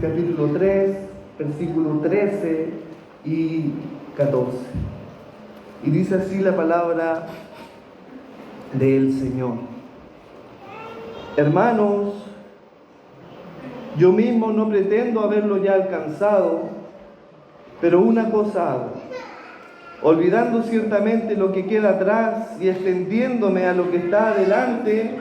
capítulo 3, versículos 13 y 14. Y dice así la palabra del Señor. Hermanos, yo mismo no pretendo haberlo ya alcanzado, pero una cosa hago, olvidando ciertamente lo que queda atrás y extendiéndome a lo que está adelante,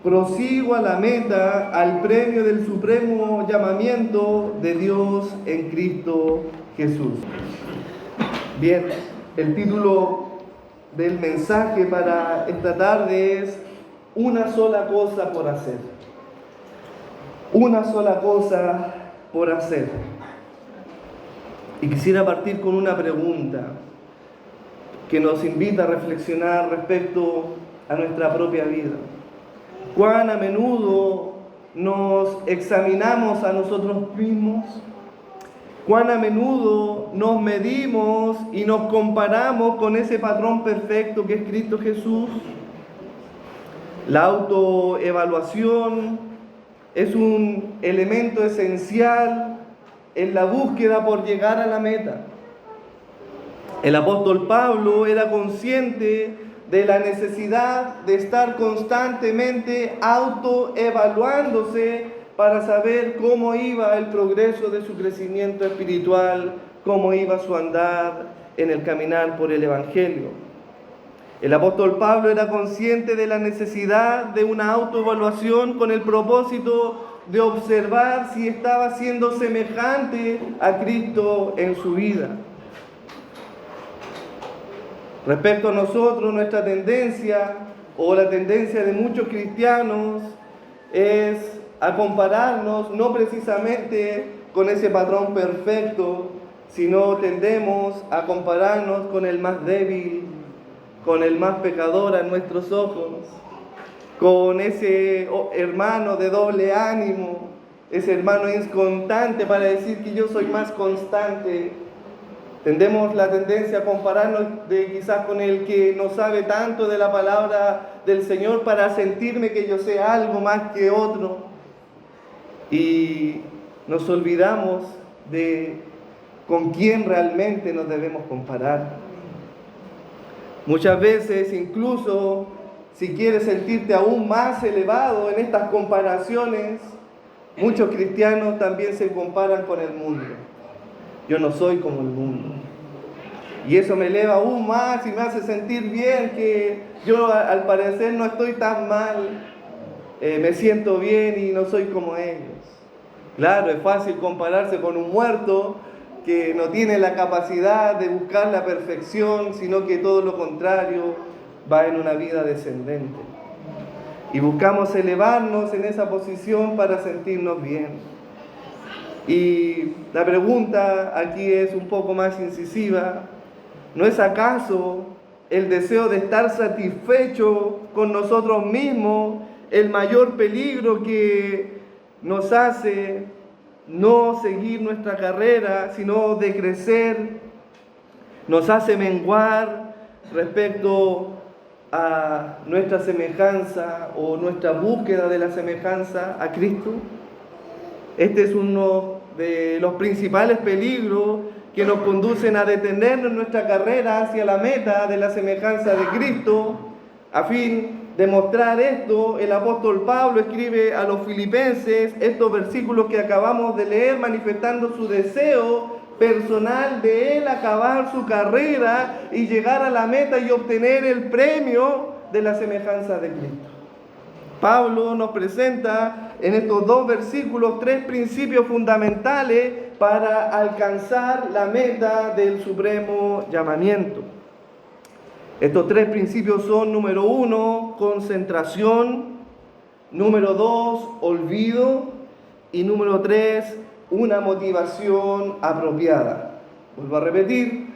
prosigo a la meta, al premio del supremo llamamiento de Dios en Cristo Jesús. Bien, el título del mensaje para esta tarde es una sola cosa por hacer. Una sola cosa por hacer. Y quisiera partir con una pregunta que nos invita a reflexionar respecto a nuestra propia vida. ¿Cuán a menudo nos examinamos a nosotros mismos? ¿Cuán a menudo nos medimos y nos comparamos con ese patrón perfecto que es Cristo Jesús? La autoevaluación es un elemento esencial en la búsqueda por llegar a la meta. El apóstol Pablo era consciente de la necesidad de estar constantemente autoevaluándose para saber cómo iba el progreso de su crecimiento espiritual, cómo iba su andar en el caminar por el Evangelio. El apóstol Pablo era consciente de la necesidad de una autoevaluación con el propósito de observar si estaba siendo semejante a Cristo en su vida. Respecto a nosotros, nuestra tendencia o la tendencia de muchos cristianos es a compararnos no precisamente con ese patrón perfecto, sino tendemos a compararnos con el más débil, con el más pecador a nuestros ojos, con ese hermano de doble ánimo, ese hermano inconstante para decir que yo soy más constante. Tendemos la tendencia a compararnos quizás con el que no sabe tanto de la palabra del Señor para sentirme que yo sé algo más que otro. Y nos olvidamos de con quién realmente nos debemos comparar. Muchas veces, incluso si quieres sentirte aún más elevado en estas comparaciones, muchos cristianos también se comparan con el mundo. Yo no soy como el mundo. Y eso me eleva aún más y me hace sentir bien que yo al parecer no estoy tan mal. Me siento bien y no soy como ellos. Claro, es fácil compararse con un muerto que no tiene la capacidad de buscar la perfección, sino que todo lo contrario, va en una vida descendente. Y buscamos elevarnos en esa posición para sentirnos bien. Y la pregunta aquí es un poco más incisiva. ¿No es acaso el deseo de estar satisfecho con nosotros mismos el mayor peligro que nos hace no seguir nuestra carrera, sino de crecer? Nos hace menguar respecto a nuestra semejanza o nuestra búsqueda de la semejanza a Cristo. Este es uno de los principales peligros que nos conducen a detenernos en nuestra carrera hacia la meta de la semejanza de Cristo. A fin de mostrar esto, el apóstol Pablo escribe a los filipenses estos versículos que acabamos de leer, manifestando su deseo personal de él acabar su carrera y llegar a la meta y obtener el premio de la semejanza de Cristo. Pablo nos presenta en estos dos versículos tres principios fundamentales para alcanzar la meta del supremo llamamiento. Estos tres principios son: número 1, concentración; número 2, olvido; y número 3, una motivación apropiada. Vuelvo a repetir: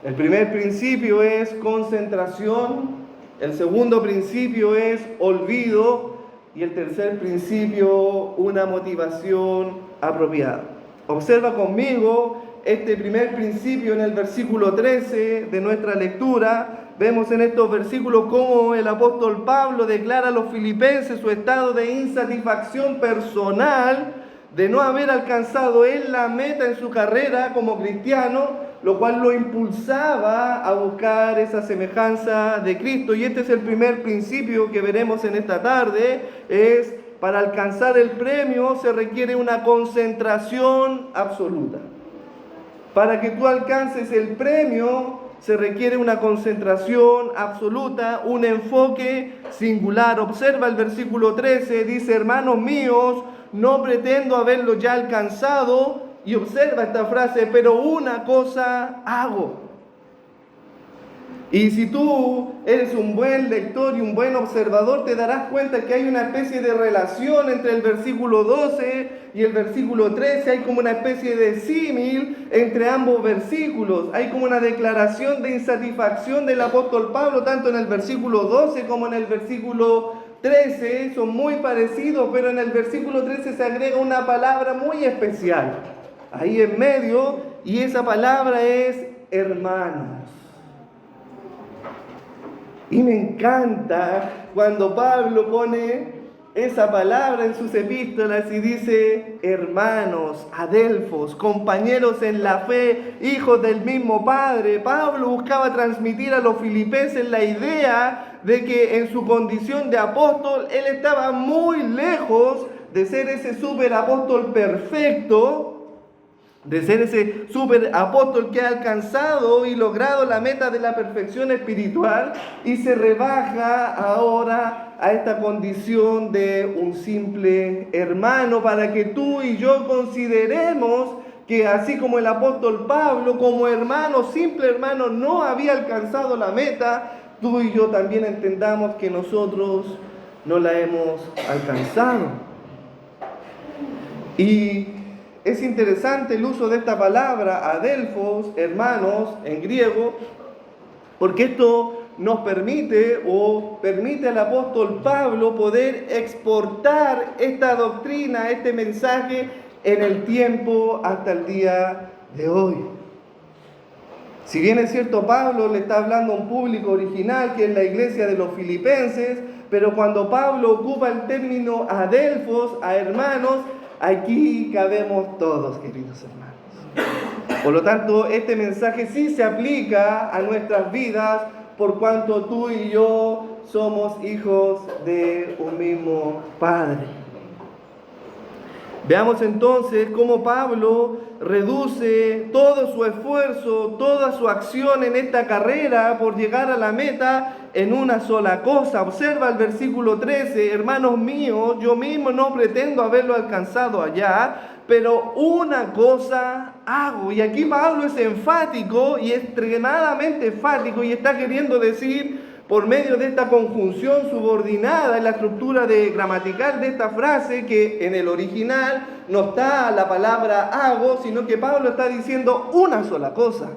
el primer principio es concentración, el segundo principio es olvido y el tercer principio, una motivación apropiada. Observa conmigo este primer principio en el versículo 13 de nuestra lectura. Vemos en estos versículos cómo el apóstol Pablo declara a los filipenses su estado de insatisfacción personal de no haber alcanzado él la meta en su carrera como cristiano, lo cual lo impulsaba a buscar esa semejanza de Cristo. Y este es el primer principio que veremos en esta tarde, es para alcanzar el premio se requiere una concentración absoluta. Para que tú alcances el premio se requiere una concentración absoluta, un enfoque singular. Observa el versículo 13, dice: hermanos míos, no pretendo haberlo ya alcanzado. Y observa esta frase: pero una cosa hago. Y si tú eres un buen lector y un buen observador, te darás cuenta que hay una especie de relación entre el versículo 12 y el versículo 13. Hay como una especie de símil entre ambos versículos. Hay como una declaración de insatisfacción del apóstol Pablo, tanto en el versículo 12 como en el versículo 13. Son muy parecidos, pero en el versículo 13 se agrega una palabra muy especial ahí en medio, y esa palabra es hermanos. Y me encanta cuando Pablo pone esa palabra en sus epístolas y dice: hermanos, adelfos, compañeros en la fe, hijos del mismo Padre. Pablo buscaba transmitir a los filipenses la idea de que en su condición de apóstol, él estaba muy lejos de ser ese superapóstol perfecto, de ser ese super apóstol que ha alcanzado y logrado la meta de la perfección espiritual, y se rebaja ahora a esta condición de un simple hermano, para que tú y yo consideremos que así como el apóstol Pablo, como hermano, simple hermano, no había alcanzado la meta, tú y yo también entendamos que nosotros no la hemos alcanzado. Y es interesante el uso de esta palabra, adelfos, hermanos, en griego, porque esto nos permite al apóstol Pablo poder exportar esta doctrina, este mensaje en el tiempo hasta el día de hoy. Si bien es cierto, Pablo le está hablando a un público original que es la iglesia de los filipenses, pero cuando Pablo ocupa el término adelfos, a hermanos, aquí cabemos todos, queridos hermanos. Por lo tanto, este mensaje sí se aplica a nuestras vidas, por cuanto tú y yo somos hijos de un mismo Padre. Veamos entonces cómo Pablo reduce todo su esfuerzo, toda su acción en esta carrera por llegar a la meta en una sola cosa. Observa el versículo 13: hermanos míos, yo mismo no pretendo haberlo alcanzado allá, pero una cosa hago. Y aquí Pablo es enfático y extremadamente enfático, y está queriendo decir, por medio de esta conjunción subordinada en la estructura gramatical de esta frase, que en el original no está la palabra hago, sino que Pablo está diciendo una sola cosa.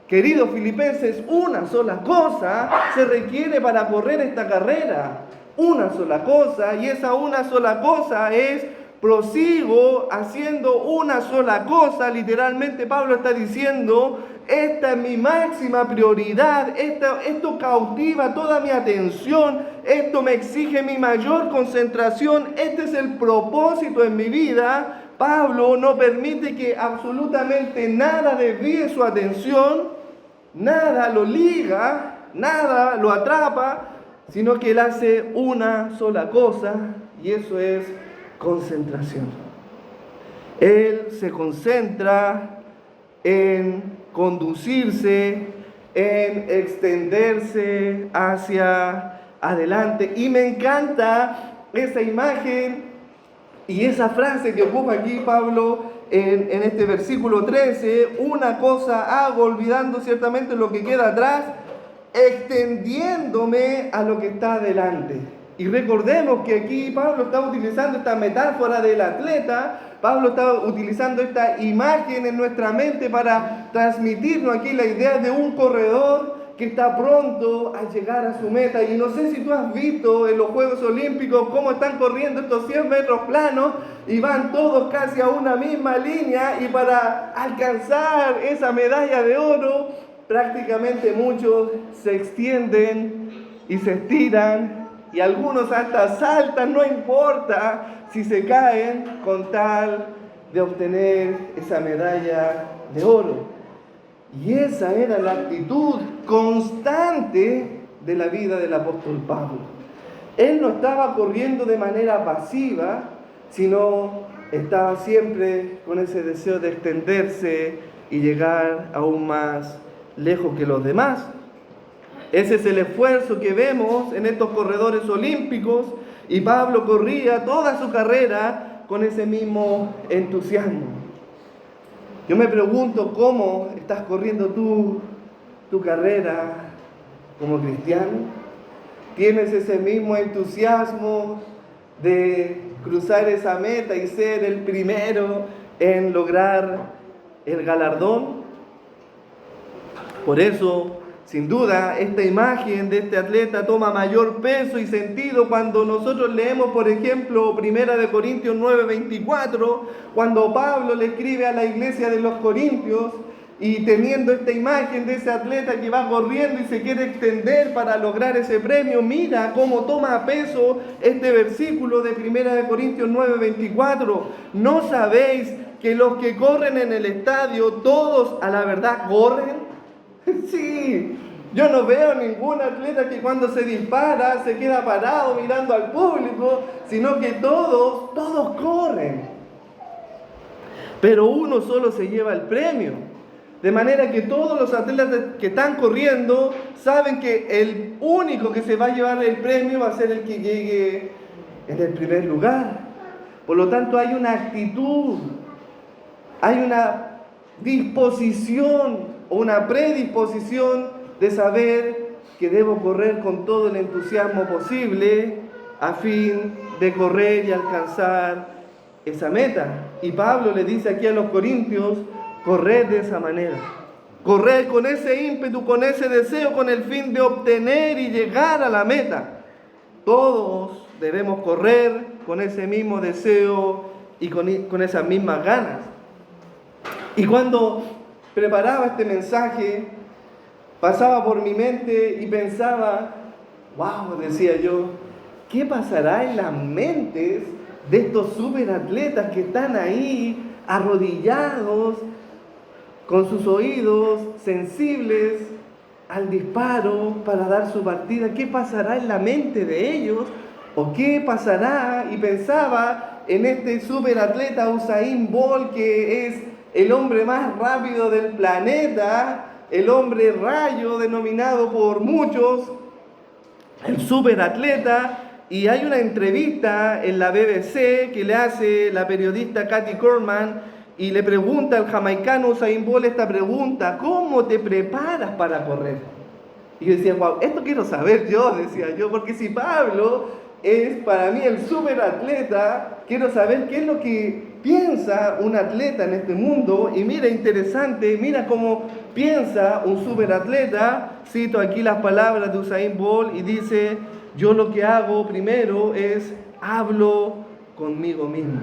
Queridos filipenses, una sola cosa se requiere para correr esta carrera. Una sola cosa, y esa una sola cosa es: prosigo haciendo una sola cosa. Literalmente Pablo está diciendo: esta es mi máxima prioridad, esto cautiva toda mi atención, esto me exige mi mayor concentración, este es el propósito en mi vida. Pablo no permite que absolutamente nada desvíe su atención, nada lo liga, nada lo atrapa, sino que él hace una sola cosa, y eso es concentración. Él se concentra en conducirse, en extenderse hacia adelante. Y me encanta esa imagen y esa frase que ocupa aquí Pablo en este versículo 13: una cosa hago, olvidando ciertamente lo que queda atrás, extendiéndome a lo que está adelante. Y recordemos que aquí Pablo está utilizando esta metáfora del atleta. Pablo está utilizando esta imagen en nuestra mente para transmitirnos aquí la idea de un corredor que está pronto a llegar a su meta. Y no sé si tú has visto en los Juegos Olímpicos cómo están corriendo estos 100 metros planos y van todos casi a una misma línea, y para alcanzar esa medalla de oro prácticamente muchos se extienden y se estiran y algunos hasta saltan, no importa si se caen, con tal de obtener esa medalla de oro. Y esa era la actitud constante de la vida del apóstol Pablo. Él no estaba corriendo de manera pasiva, sino estaba siempre con ese deseo de extenderse y llegar aún más lejos que los demás. Ese es el esfuerzo que vemos en estos corredores olímpicos, y Pablo corría toda su carrera con ese mismo entusiasmo. Yo me pregunto cómo estás corriendo tu carrera como cristiano. ¿Tienes ese mismo entusiasmo de cruzar esa meta y ser el primero en lograr el galardón? Por eso, sin duda, esta imagen de este atleta toma mayor peso y sentido cuando nosotros leemos, por ejemplo, 1 Corintios 9:24, cuando Pablo le escribe a la iglesia de los Corintios, y teniendo esta imagen de ese atleta que va corriendo y se quiere extender para lograr ese premio, mira cómo toma peso este versículo de 1 Corintios 9:24. ¿No sabéis que los que corren en el estadio, todos a la verdad corren? Sí, yo no veo ningún atleta que cuando se dispara se queda parado mirando al público, sino que todos corren. Pero uno solo se lleva el premio. De manera que todos los atletas que están corriendo saben que el único que se va a llevar el premio va a ser el que llegue en el primer lugar. Por lo tanto, hay una actitud, hay una disposición o una predisposición de saber que debo correr con todo el entusiasmo posible a fin de correr y alcanzar esa meta. Y Pablo le dice aquí a los corintios: corred de esa manera, corred con ese ímpetu, con ese deseo, con el fin de obtener y llegar a la meta. Todos debemos correr con ese mismo deseo y con esas mismas ganas. Y cuando preparaba este mensaje, pasaba por mi mente y pensaba, wow, decía yo, ¿qué pasará en las mentes de estos superatletas que están ahí arrodillados, con sus oídos sensibles al disparo para dar su partida? ¿Qué pasará en la mente de ellos? ¿O qué pasará? Y pensaba en este superatleta Usain Bolt, que es el hombre más rápido del planeta, el hombre rayo denominado por muchos, el superatleta. Y hay una entrevista en la BBC que le hace la periodista Kathy Corman, y le pregunta al jamaicano Usain Bolt esta pregunta: ¿cómo te preparas para correr? Y yo decía, wow, esto quiero saber yo, decía yo, porque si Pablo es para mí el superatleta, quiero saber qué es lo que piensa un atleta en este mundo. Y mira, interesante, mira cómo piensa un superatleta. Cito aquí las palabras de Usain Bolt y dice: yo lo que hago primero es hablo conmigo mismo.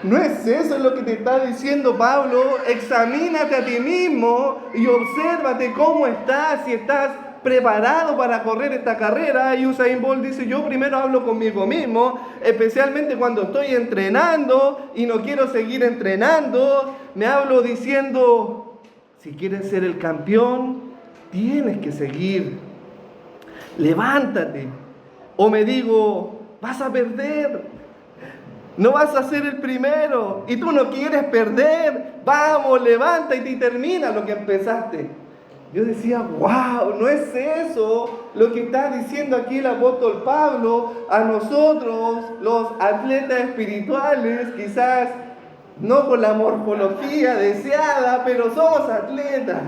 ¿No es eso lo que te está diciendo Pablo? Examínate a ti mismo y obsérvate cómo estás, si estás preparado para correr esta carrera. Y Usain Bolt dice: yo primero hablo conmigo mismo, especialmente cuando estoy entrenando y no quiero seguir entrenando. Me hablo diciendo: si quieres ser el campeón, tienes que seguir. Levántate. O me digo: vas a perder. No vas a ser el primero y tú no quieres perder. Vamos, levántate y termina lo que empezaste. Yo decía, wow, no es eso lo que está diciendo aquí el apóstol Pablo a nosotros, los atletas espirituales, quizás no con la morfología deseada, pero somos atletas.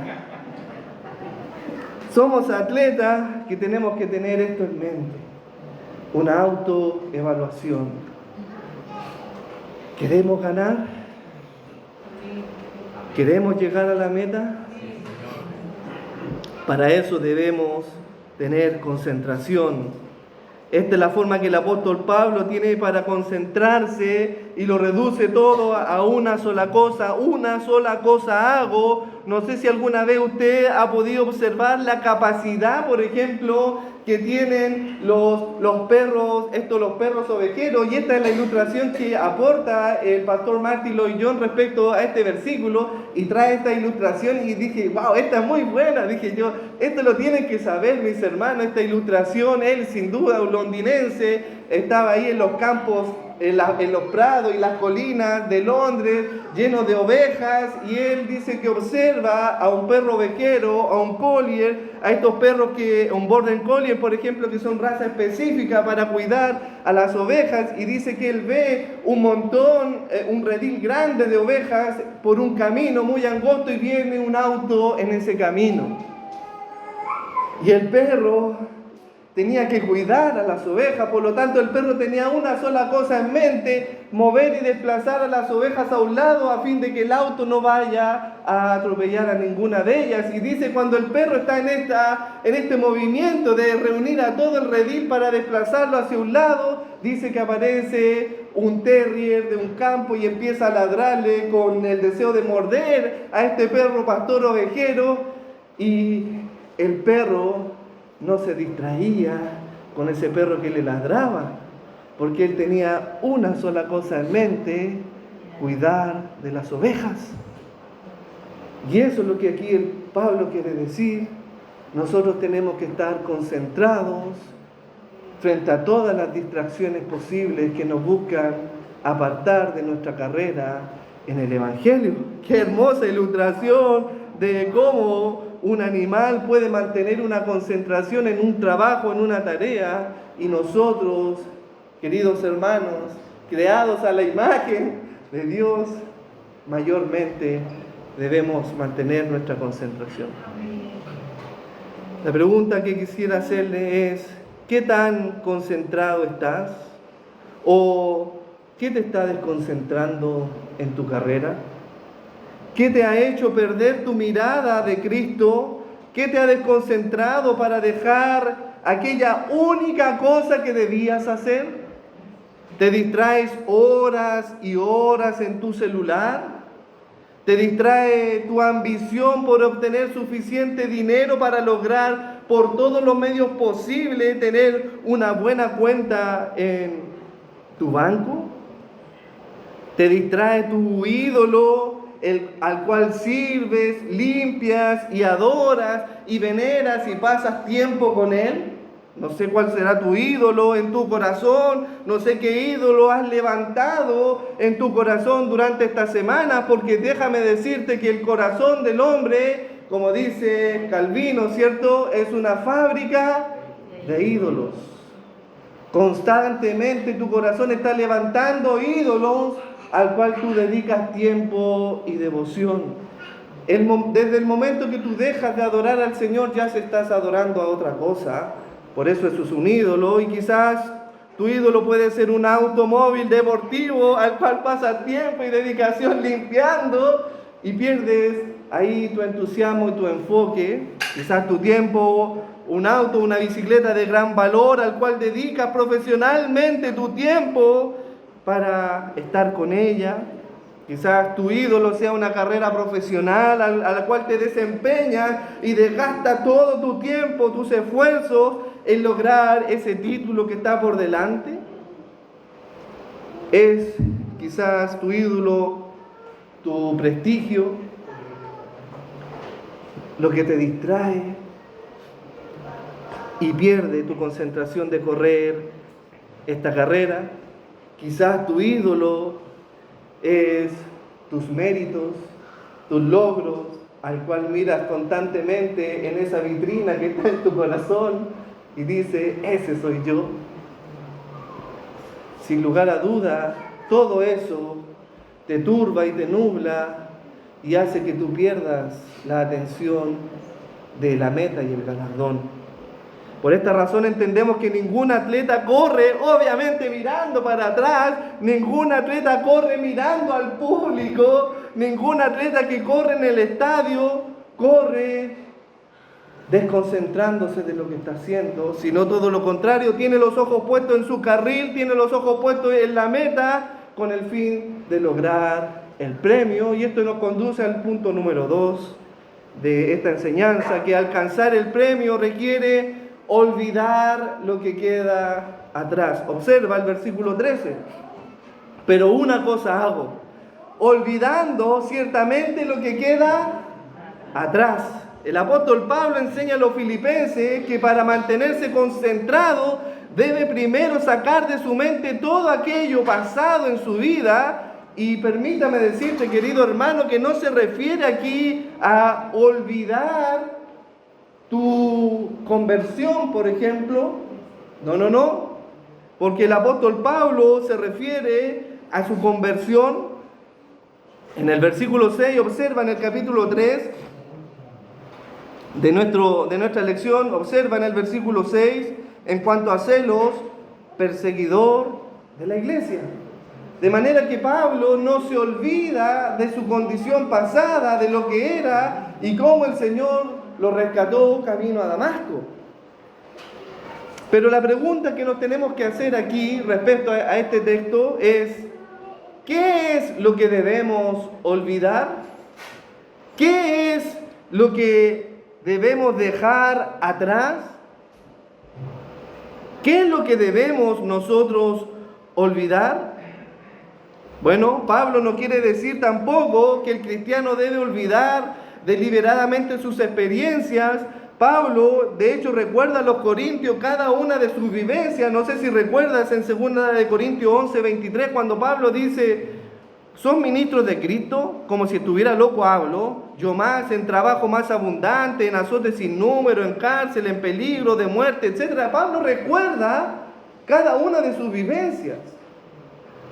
Somos atletas que tenemos que tener esto en mente, una autoevaluación. ¿Queremos ganar? ¿Queremos llegar a la meta? Para eso debemos tener concentración. Esta es la forma que el apóstol Pablo tiene para concentrarse y lo reduce todo a una sola cosa hago. No sé si alguna vez usted ha podido observar la capacidad, por ejemplo, que tienen los perros, los perros ovejeros, y esta es la ilustración que aporta el pastor Martin Lloyd Jones respecto a este versículo, y trae esta ilustración, y dije, wow, esta es muy buena, dije yo, esto lo tienen que saber mis hermanos, esta ilustración. Él sin duda un londinense, estaba ahí en los campos, en los prados y las colinas de Londres, llenos de ovejas, y él dice que observa a un perro ovejero, a un collier, a estos perros un border collier, por ejemplo, que son raza específica para cuidar a las ovejas, y dice que él ve un montón, un redil grande de ovejas por un camino muy angosto, y viene un auto en ese camino. Y el perro tenía que cuidar a las ovejas, por lo tanto el perro tenía una sola cosa en mente: mover y desplazar a las ovejas a un lado a fin de que el auto no vaya a atropellar a ninguna de ellas. Y dice, cuando el perro está en este movimiento de reunir a todo el redil para desplazarlo hacia un lado, dice que aparece un terrier de un campo y empieza a ladrarle con el deseo de morder a este perro pastor ovejero, y el perro no se distraía con ese perro que le ladraba, porque él tenía una sola cosa en mente: cuidar de las ovejas. Y eso es lo que aquí Pablo quiere decir. Nosotros tenemos que estar concentrados frente a todas las distracciones posibles que nos buscan apartar de nuestra carrera en el Evangelio. Qué hermosa ilustración de cómo un animal puede mantener una concentración en un trabajo, en una tarea, y nosotros, queridos hermanos, creados a la imagen de Dios, mayormente debemos mantener nuestra concentración. La pregunta que quisiera hacerle es: ¿qué tan concentrado estás? ¿O qué te está desconcentrando en tu carrera? ¿Qué te ha hecho perder tu mirada de Cristo? ¿Qué te ha desconcentrado para dejar aquella única cosa que debías hacer? ¿Te distraes horas y horas en tu celular? ¿Te distrae tu ambición por obtener suficiente dinero para lograr por todos los medios posibles tener una buena cuenta en tu banco? ¿Te distrae tu ídolo, al cual sirves, limpias y adoras y veneras y pasas tiempo con él? No sé cuál será tu ídolo en tu corazón, no sé qué ídolo has levantado en tu corazón durante esta semana, porque déjame decirte que el corazón del hombre, como dice Calvino, ¿cierto?, es una fábrica de ídolos. Constantemente tu corazón está levantando ídolos al cual tú dedicas tiempo y devoción. Desde el momento que tú dejas de adorar al Señor, ya se estás adorando a otra cosa. Por eso es un ídolo, y quizás tu ídolo puede ser un automóvil deportivo al cual pasas tiempo y dedicación limpiando, y pierdes ahí tu entusiasmo y tu enfoque. Quizás tu tiempo, un auto, una bicicleta de gran valor al cual dedicas profesionalmente tu tiempo para estar con ella. Quizás tu ídolo sea una carrera profesional a la cual te desempeñas y desgastas todo tu tiempo, tus esfuerzos en lograr ese título que está por delante. Es quizás tu ídolo, tu prestigio, lo que te distrae y pierde tu concentración de correr esta carrera. Quizás tu ídolo es tus méritos, tus logros, al cual miras constantemente en esa vitrina que está en tu corazón y dices: ese soy yo. Sin lugar a duda, todo eso te turba y te nubla y hace que tú pierdas la atención de la meta y el galardón. Por esta razón entendemos que ningún atleta corre, obviamente, mirando para atrás, ningún atleta corre mirando al público, ningún atleta que corre en el estadio corre desconcentrándose de lo que está haciendo, sino todo lo contrario, tiene los ojos puestos en su carril, tiene los ojos puestos en la meta, con el fin de lograr el premio. Y esto nos conduce al punto número 2 de esta enseñanza, que alcanzar el premio requiere olvidar lo que queda atrás. Observa el versículo 13. Pero una cosa hago, olvidando ciertamente lo que queda atrás. El apóstol Pablo enseña a los filipenses que para mantenerse concentrado debe primero sacar de su mente todo aquello pasado en su vida. Y permítame decirte, querido hermano, que no se refiere aquí a olvidar tu conversión, por ejemplo. No. Porque el apóstol Pablo se refiere a su conversión. En el versículo 6, observa en el capítulo 3 de nuestra lección, observa en el versículo 6, en cuanto a celos, perseguidor de la iglesia. De manera que Pablo no se olvida de su condición pasada, de lo que era y cómo el Señor lo rescató camino a Damasco. Pero la pregunta que nos tenemos que hacer aquí respecto a este texto es: ¿qué es lo que debemos olvidar? ¿Qué es lo que debemos dejar atrás? ¿Qué es lo que debemos nosotros olvidar? Bueno, Pablo no quiere decir tampoco que el cristiano debe olvidar deliberadamente sus experiencias. Pablo, de hecho, recuerda a los corintios cada una de sus vivencias. No sé si recuerdas en 2 de Corintios 11:23, cuando Pablo dice: ¿son ministros de Cristo? Como si estuviera loco hablo. Yo más, en trabajo más abundante, en azotes sin número, en cárcel, en peligro de muerte, etc. Pablo recuerda cada una de sus vivencias.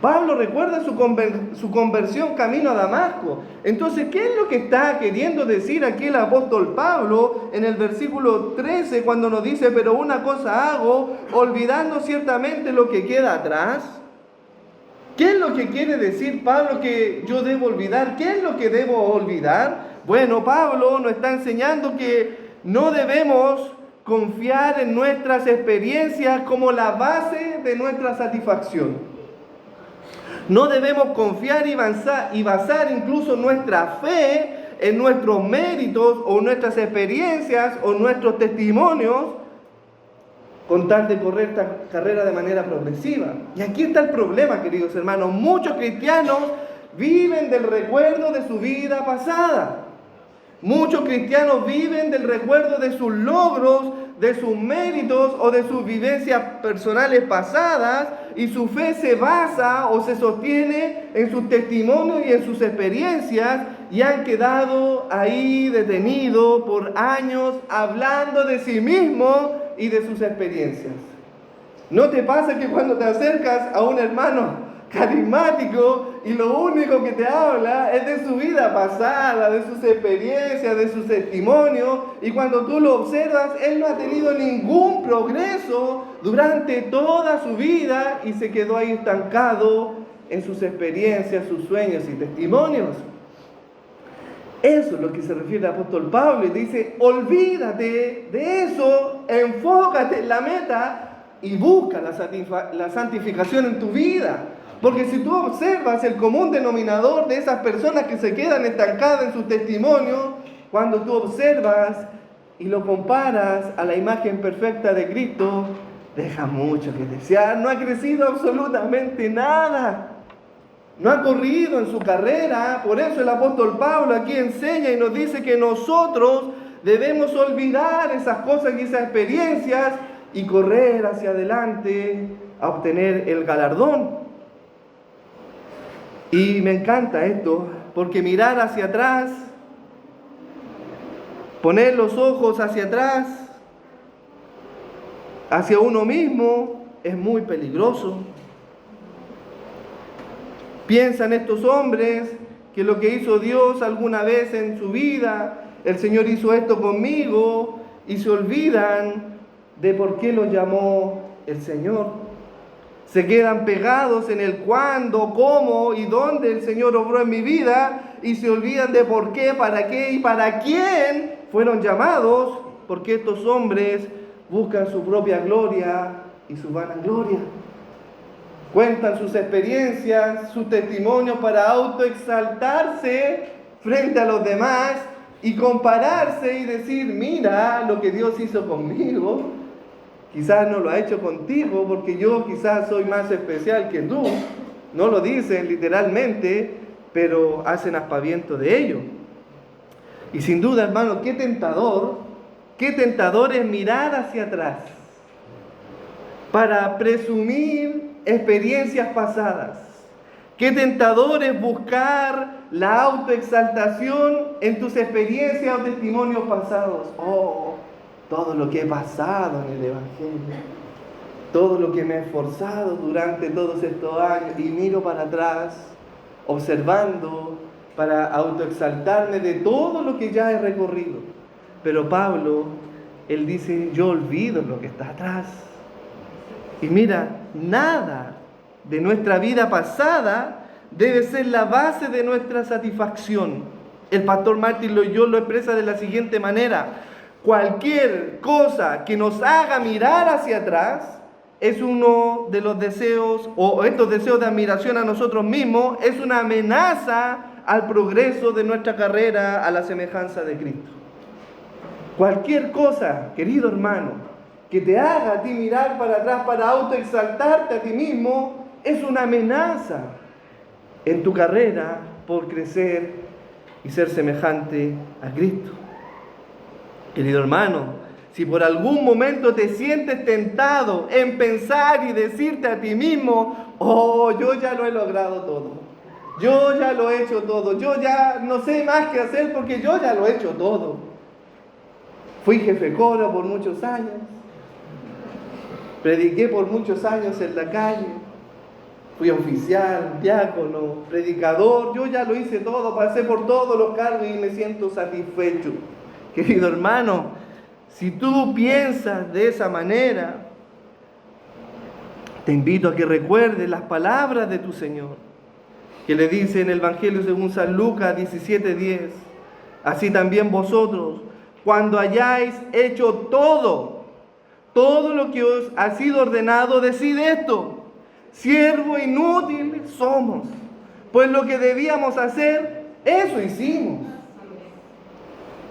Pablo recuerda su conversión camino a Damasco. Entonces, ¿qué es lo que está queriendo decir aquí el apóstol Pablo en el versículo 13 cuando nos dice: pero una cosa hago, olvidando ciertamente lo que queda atrás? ¿Qué es lo que quiere decir Pablo que yo debo olvidar? ¿Qué es lo que debo olvidar? Bueno, Pablo nos está enseñando que no debemos confiar en nuestras experiencias como la base de nuestra satisfacción. No debemos confiar y basar incluso nuestra fe en nuestros méritos o nuestras experiencias o nuestros testimonios con tal de correr esta carrera de manera progresiva. Y aquí está el problema, queridos hermanos. Muchos cristianos viven del recuerdo de su vida pasada. Muchos cristianos viven del recuerdo de sus logros, de sus méritos o de sus vivencias personales pasadas, y su fe se basa o se sostiene en sus testimonios y en sus experiencias, y han quedado ahí detenidos por años hablando de sí mismos y de sus experiencias. ¿No te pasa que cuando te acercas a un hermano carismático y lo único que te habla es de su vida pasada, de sus experiencias, de sus testimonios, y cuando tú lo observas, él no ha tenido ningún progreso durante toda su vida y se quedó ahí estancado en sus experiencias, sus sueños y testimonios? Eso es lo que se refiere el apóstol Pablo, y dice: olvídate de eso, enfócate en la meta y busca la santificación en tu vida. Porque si tú observas el común denominador de esas personas que se quedan estancadas en su testimonio, cuando tú observas y lo comparas a la imagen perfecta de Cristo, deja mucho que desear. No ha crecido absolutamente nada. No ha corrido en su carrera. Por eso el apóstol Pablo aquí enseña y nos dice que nosotros debemos olvidar esas cosas y esas experiencias y correr hacia adelante a obtener el galardón. Y me encanta esto, porque mirar hacia atrás, poner los ojos hacia atrás, hacia uno mismo, es muy peligroso. Piensan estos hombres que lo que hizo Dios alguna vez en su vida, el Señor hizo esto conmigo, y se olvidan de por qué los llamó el Señor. Se quedan pegados en el cuándo, cómo y dónde el Señor obró en mi vida, y se olvidan de por qué, para qué y para quién fueron llamados, porque estos hombres buscan su propia gloria y su vanagloria. cuentan sus experiencias, sus testimonios para autoexaltarse frente a los demás y compararse y decir, mira lo que Dios hizo conmigo. Quizás no lo ha hecho contigo porque yo quizás soy más especial que tú. No lo dicen literalmente, pero hacen aspaviento de ello. Y sin duda, hermano, qué tentador es mirar hacia atrás para presumir experiencias pasadas. Qué tentador es buscar la autoexaltación en tus experiencias o testimonios pasados. Oh, todo lo que he pasado en el Evangelio, todo lo que me he esforzado durante todos estos años, y miro para atrás, observando, para autoexaltarme de todo lo que ya he recorrido. Pero Pablo, él dice, yo olvido lo que está atrás. Y mira, nada de nuestra vida pasada debe ser la base de nuestra satisfacción. El pastor Martin Lloyd-Jones lo expresa de la siguiente manera: cualquier cosa que nos haga mirar hacia atrás es uno de los deseos, o estos deseos de admiración a nosotros mismos, es una amenaza al progreso de nuestra carrera a la semejanza de Cristo. Cualquier cosa, querido hermano, que te haga a ti mirar para atrás para autoexaltarte a ti mismo, es una amenaza en tu carrera por crecer y ser semejante a Cristo. Querido hermano, si por algún momento te sientes tentado en pensar y decirte a ti mismo, oh, yo ya lo he logrado todo, yo ya lo he hecho todo, yo ya no sé más qué hacer porque yo ya lo he hecho todo. Fui jefe coro por muchos años, prediqué por muchos años en la calle, fui oficial, diácono, predicador, yo ya lo hice todo, pasé por todos los cargos y me siento satisfecho. Querido hermano, si tú piensas de esa manera, te invito a que recuerdes las palabras de tu Señor, que le dice en el Evangelio según San Lucas 17:10, así también vosotros, cuando hayáis hecho todo lo que os ha sido ordenado, decid esto: siervo inútil somos, pues lo que debíamos hacer, eso hicimos.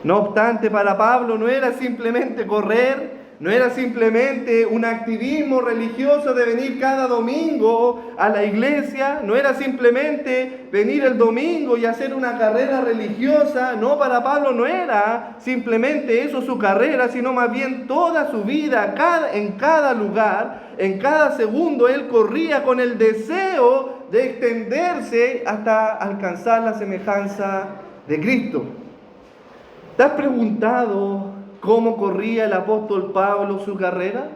No obstante, para Pablo no era simplemente correr, no era simplemente un activismo religioso de venir cada domingo a la iglesia, no era simplemente venir el domingo y hacer una carrera religiosa. No, para Pablo no era simplemente eso su carrera, sino más bien toda su vida, en cada lugar, en cada segundo, él corría con el deseo de extenderse hasta alcanzar la semejanza de Cristo. ¿Te has preguntado cómo corría el apóstol Pablo su carrera?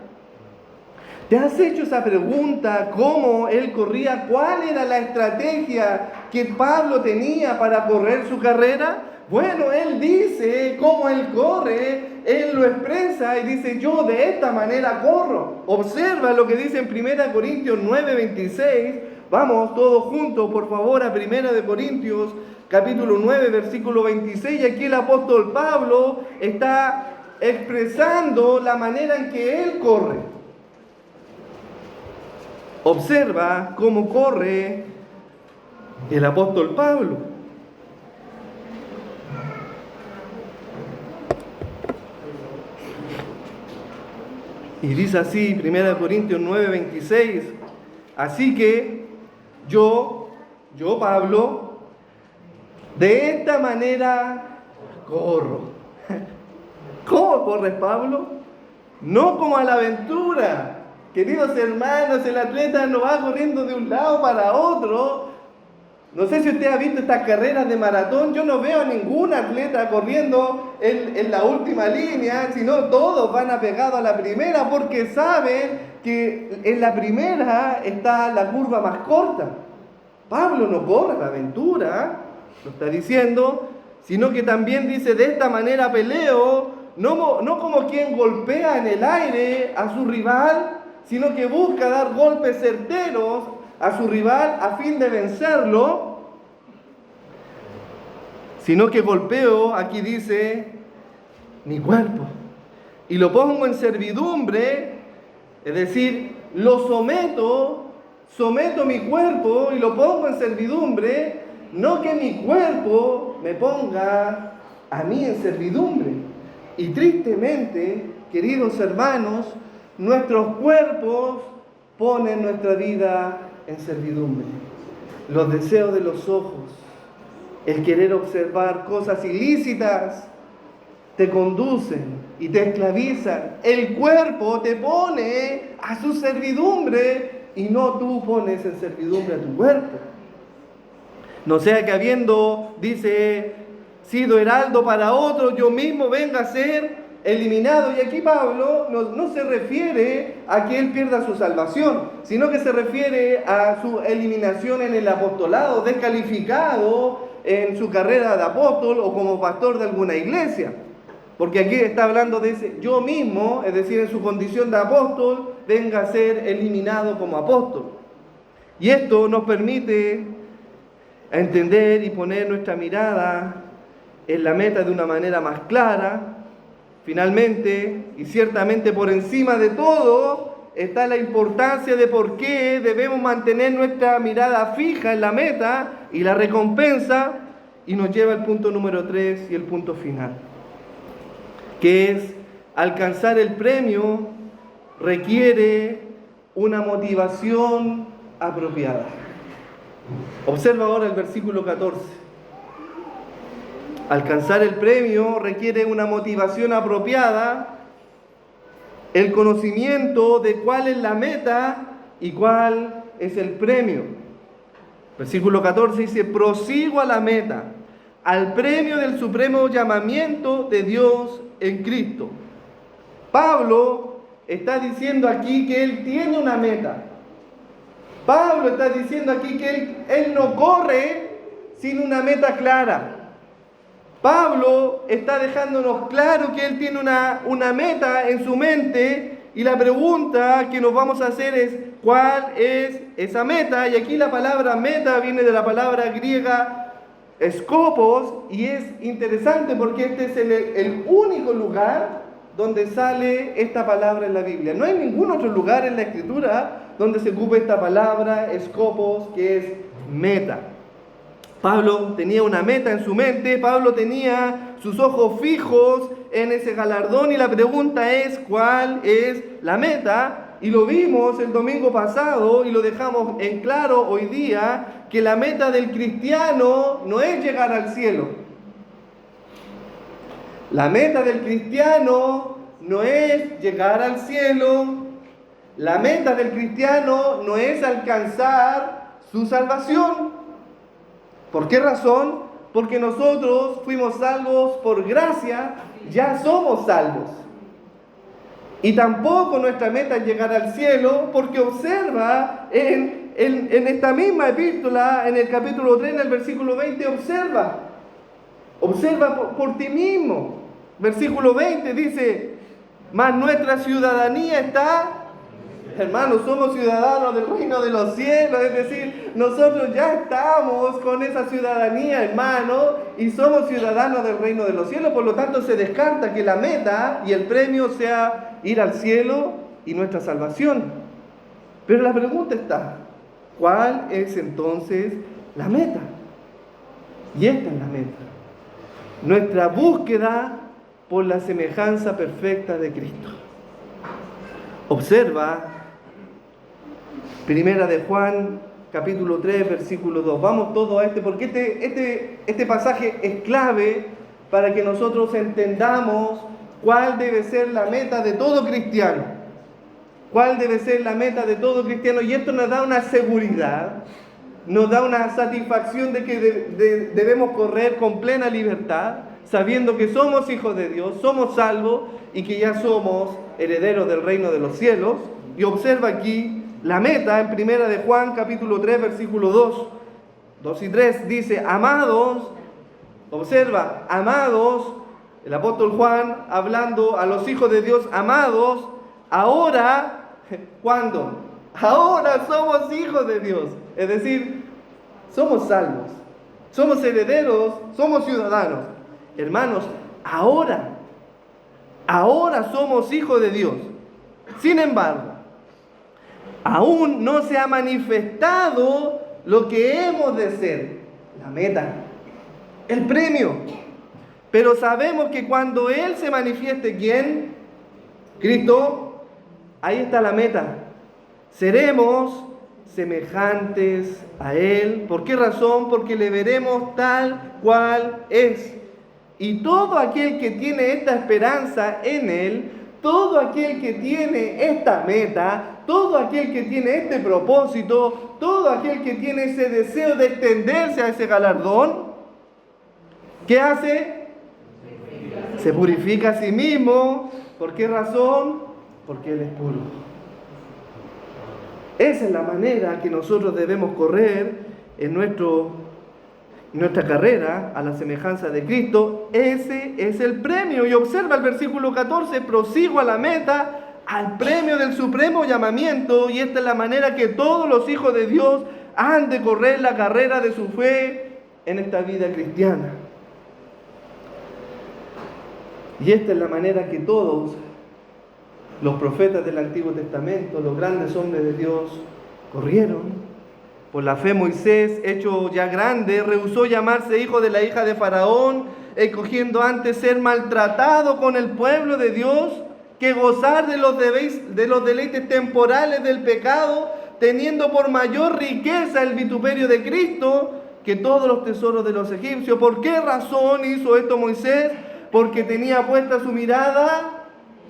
¿Te has hecho esa pregunta? ¿Cómo él corría? ¿Cuál era la estrategia que Pablo tenía para correr su carrera? Bueno, él dice cómo él corre, él lo expresa y dice, yo de esta manera corro. Observa lo que dice en 1 Corintios 9:26. Vamos todos juntos, por favor, a 1 Corintios capítulo 9, versículo 26. Y aquí el apóstol Pablo está expresando la manera en que él corre. Observa cómo corre el apóstol Pablo. Y dice así, 1 Corintios 9, 26. Así que yo Pablo, de esta manera corro. ¿Cómo corres, Pablo? No como a la aventura. Queridos hermanos, el atleta no va corriendo de un lado para otro. No sé si usted ha visto estas carreras de maratón. Yo no veo a ningún atleta corriendo en la última línea, sino todos van apegados a la primera porque saben que en la primera está la curva más corta. Pablo no corre la aventura, lo está diciendo, sino que también dice, de esta manera peleo, no como quien golpea en el aire a su rival, sino que busca dar golpes certeros a su rival a fin de vencerlo, sino que golpeo, aquí dice, mi cuerpo, y lo pongo en servidumbre, es decir, lo someto someto mi cuerpo y lo pongo en servidumbre, no que mi cuerpo me ponga a mí en servidumbre. Y tristemente, queridos hermanos, nuestros cuerpos ponen nuestra vida en servidumbre. Los deseos de los ojos, el querer observar cosas ilícitas, te conducen y te esclavizan. El cuerpo te pone a su servidumbre y no tú pones en servidumbre a tu cuerpo. No sea que habiendo, dice, sido heraldo para otro, yo mismo venga a ser eliminado. Y aquí Pablo no se refiere a que él pierda su salvación, sino que se refiere a su eliminación en el apostolado, descalificado en su carrera de apóstol o como pastor de alguna iglesia. Porque aquí está hablando de ese yo mismo, es decir, en su condición de apóstol, venga a ser eliminado como apóstol. Y esto nos permite entender y poner nuestra mirada en la meta de una manera más clara. Finalmente, y ciertamente por encima de todo, está la importancia de por qué debemos mantener nuestra mirada fija en la meta y la recompensa, y nos lleva al punto número 3 y el punto final, que es alcanzar el premio requiere una motivación apropiada. Observa ahora el versículo 14. Alcanzar el premio requiere una motivación apropiada, el conocimiento de cuál es la meta y cuál es el premio. Versículo 14 dice: prosigo a la meta, al premio del supremo llamamiento de Dios en Cristo. Pablo está diciendo aquí que él tiene una meta. Pablo está diciendo aquí que él no corre sin una meta clara. Pablo está dejándonos claro que él tiene una meta en su mente, y la pregunta que nos vamos a hacer es: ¿cuál es esa meta? Y aquí la palabra meta viene de la palabra griega skopos, y es interesante porque este es el único lugar donde sale esta palabra en la Biblia. No hay ningún otro lugar en la Escritura donde se ocupe esta palabra skopos, que es meta. Pablo tenía una meta en su mente, Pablo tenía sus ojos fijos en ese galardón, y la pregunta es: ¿cuál es la meta? Y lo vimos el domingo pasado y lo dejamos en claro hoy día, que la meta del cristiano no es llegar al cielo. La meta del cristiano no es llegar al cielo. La meta del cristiano no es alcanzar su salvación. ¿Por qué razón? Porque nosotros fuimos salvos por gracia, ya somos salvos. Y tampoco nuestra meta es llegar al cielo, porque observa en esta misma epístola, en el capítulo 3, en el versículo 20, observa por ti mismo. Versículo 20 dice: mas nuestra ciudadanía está... Hermanos, somos ciudadanos del reino de los cielos, es decir, nosotros ya estamos con esa ciudadanía, hermano, y somos ciudadanos del reino de los cielos. Por lo tanto, se descarta que la meta y el premio sea ir al cielo y nuestra salvación. Pero la pregunta está: ¿cuál es entonces la meta? Y esta es la meta: nuestra búsqueda por la semejanza perfecta de Cristo. Observa Primera de Juan, capítulo 3, versículo 2. Vamos todos a porque este pasaje es clave para que nosotros entendamos cuál debe ser la meta de todo cristiano. ¿Cuál debe ser la meta de todo cristiano? Y esto nos da una seguridad, nos da una satisfacción de que debemos correr con plena libertad, sabiendo que somos hijos de Dios, somos salvos y que ya somos herederos del reino de los cielos. Y observa aquí la meta en Primera de Juan, capítulo 3, versículo 2 y 3, dice: amados, observa, amados, el apóstol Juan hablando a los hijos de Dios, amados, ahora, ¿cuándo? Ahora somos hijos de Dios, es decir, somos salvos, somos herederos, somos ciudadanos. Hermanos, ahora somos hijos de Dios. Sin embargo, Aún no se ha manifestado lo que hemos de ser, la meta, el premio. Pero sabemos que cuando Él se manifieste, ¿quién? Cristo, ahí está la meta. Seremos semejantes a Él. ¿Por qué razón? Porque le veremos tal cual es. Y todo aquel que tiene esta esperanza en Él, todo aquel que tiene esta meta, todo aquel que tiene este propósito, todo aquel que tiene ese deseo de extenderse a ese galardón, ¿qué hace? Se purifica a sí mismo. ¿Por qué razón? Porque Él es puro. Esa es la manera que nosotros debemos correr en nuestra carrera a la semejanza de Cristo. Ese es el premio. Y observa el versículo 14, prosigo a la meta, al premio del supremo llamamiento. Y esta es la manera que todos los hijos de Dios han de correr la carrera de su fe en esta vida cristiana. Y esta es la manera que todos los profetas del Antiguo Testamento, los grandes hombres de Dios, corrieron. Por la fe Moisés, hecho ya grande, rehusó llamarse hijo de la hija de Faraón, escogiendo antes ser maltratado con el pueblo de Dios, que gozar de los deleites temporales del pecado, teniendo por mayor riqueza el vituperio de Cristo que todos los tesoros de los egipcios. ¿Por qué razón hizo esto Moisés? Porque tenía puesta su mirada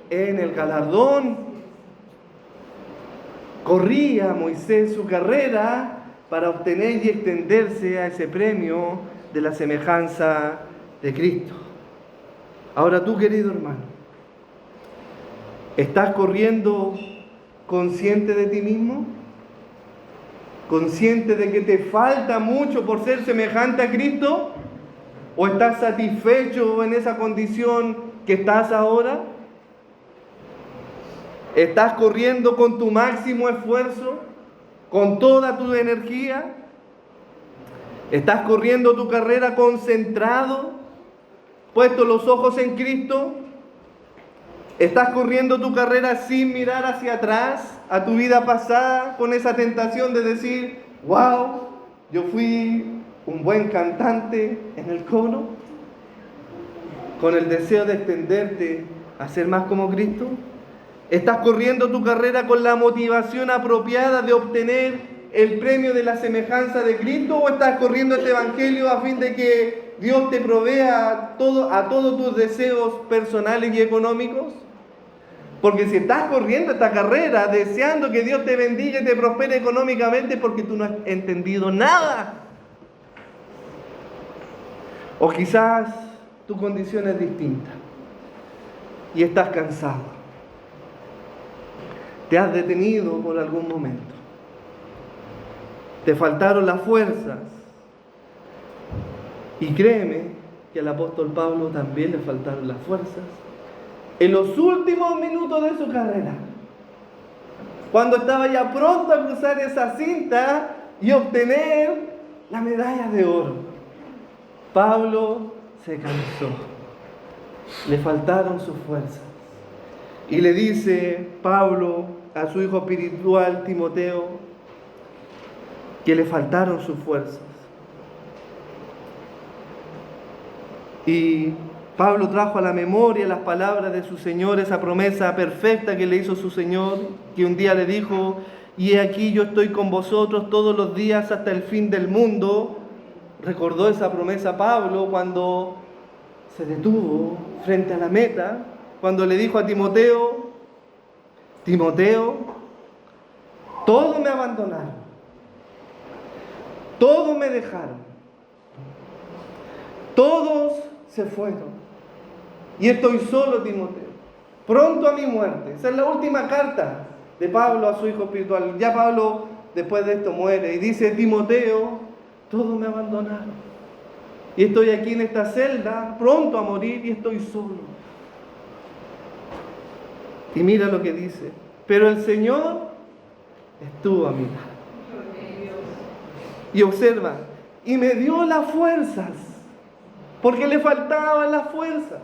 en el galardón. Corría Moisés su carrera para obtener y extenderse a ese premio de la semejanza de Cristo. Ahora tú, querido hermano, ¿estás corriendo consciente de ti mismo? ¿Consciente de que te falta mucho por ser semejante a Cristo? ¿O estás satisfecho en esa condición que estás ahora? ¿Estás corriendo con tu máximo esfuerzo? ¿Con toda tu energía? ¿Estás corriendo tu carrera concentrado? ¿Puesto los ojos en Cristo? ¿Estás corriendo tu carrera sin mirar hacia atrás, a tu vida pasada, con esa tentación de decir, wow, yo fui un buen cantante en el coro? ¿Con el deseo de extenderte a ser más como Cristo? ¿Estás corriendo tu carrera con la motivación apropiada de obtener el premio de la semejanza de Cristo? ¿O estás corriendo este evangelio a fin de que Dios te provea a todos tus deseos personales y económicos? Porque si estás corriendo esta carrera deseando que Dios te bendiga y te prospere económicamente, porque tú no has entendido nada. O quizás tu condición es distinta y estás cansado. Te has detenido por algún momento. Te faltaron las fuerzas. Y créeme que al apóstol Pablo también le faltaron las fuerzas en los últimos minutos de su carrera. Cuando estaba ya pronto a cruzar esa cinta y obtener la medalla de oro. Pablo se cansó. Le faltaron sus fuerzas. Y le dice Pablo a su hijo espiritual Timoteo que le faltaron sus fuerzas. Y Pablo trajo a la memoria las palabras de su Señor, esa promesa perfecta que le hizo su Señor, que un día le dijo, y he aquí yo estoy con vosotros todos los días hasta el fin del mundo. Recordó esa promesa Pablo cuando se detuvo frente a la meta, cuando le dijo a Timoteo, Timoteo, todos me abandonaron, todos me dejaron, todos se fueron, y estoy solo, Timoteo, pronto a mi muerte. Esa es la última carta de Pablo a su hijo espiritual. Ya Pablo después de esto muere y dice, Timoteo, todos me abandonaron, y estoy aquí en esta celda, pronto a morir, y estoy solo. Y mira lo que dice, pero el Señor estuvo a mi lado. Y observa, y me dio las fuerzas, porque le faltaban las fuerzas.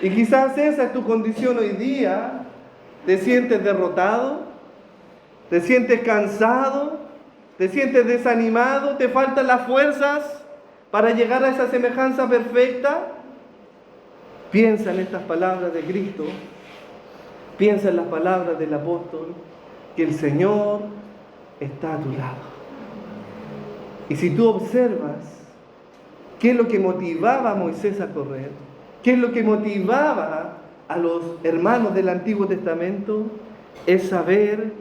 Y quizás esa es tu condición hoy día. ¿Te sientes derrotado? ¿Te sientes cansado? ¿Te sientes desanimado? ¿Te faltan las fuerzas para llegar a esa semejanza perfecta? Piensa en estas palabras de Cristo. Piensa en las palabras del apóstol, que el Señor está a tu lado. Y si tú observas qué es lo que motivaba a Moisés a correr, qué es lo que motivaba a los hermanos del Antiguo Testamento, es saber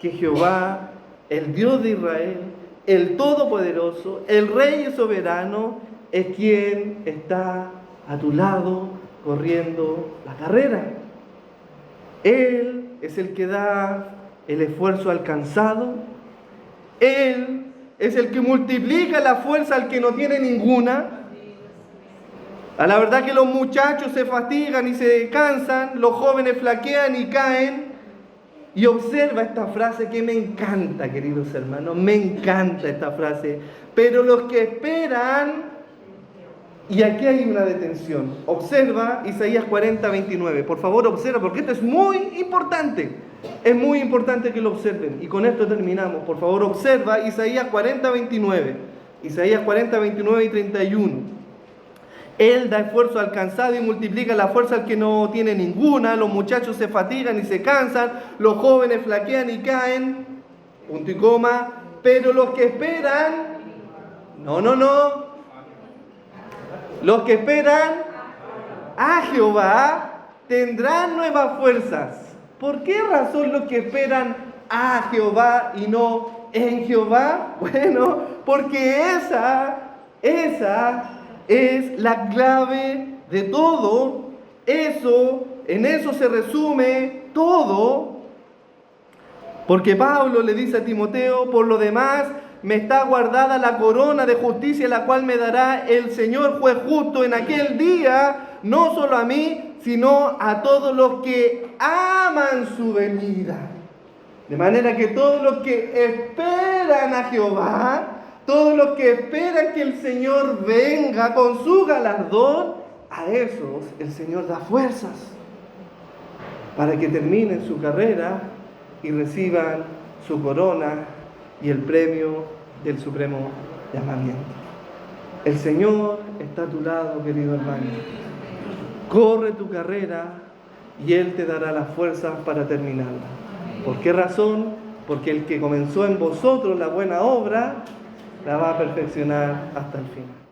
que Jehová, el Dios de Israel, el Todopoderoso, el Rey y Soberano, es quien está a tu lado corriendo la carrera. Él es el que da el esfuerzo al cansado. Él es el que multiplica la fuerza al que no tiene ninguna. A la verdad que los muchachos se fatigan y se cansan, los jóvenes flaquean y caen. Y observa esta frase que me encanta, queridos hermanos, me encanta esta frase. Pero los que esperan, y aquí hay una detención. Observa Isaías 40, 29. Por favor, observa, porque esto es muy importante. Es muy importante que lo observen. Y con esto terminamos. Por favor, observa Isaías 40, 29. Isaías 40, 29 y 31. Él da esfuerzo al cansado y multiplica la fuerza al que no tiene ninguna. Los muchachos se fatigan y se cansan. Los jóvenes flaquean y caen. Punto y coma. Pero los que esperan... No. Los que esperan a Jehová tendrán nuevas fuerzas. ¿Por qué razón los que esperan a Jehová y no en Jehová? Bueno, porque esa es la clave de todo. En eso se resume todo. Porque Pablo le dice a Timoteo, por lo demás, me está guardada la corona de justicia, la cual me dará el Señor juez justo en aquel día, no solo a mí, sino a todos los que aman su venida. De manera que todos los que esperan a Jehová, todos los que esperan que el Señor venga con su galardón, a esos el Señor da fuerzas para que terminen su carrera y reciban su corona y el premio del supremo llamamiento. El Señor está a tu lado, querido hermano. Corre tu carrera y Él te dará las fuerzas para terminarla. ¿Por qué razón? Porque el que comenzó en vosotros la buena obra, la va a perfeccionar hasta el final.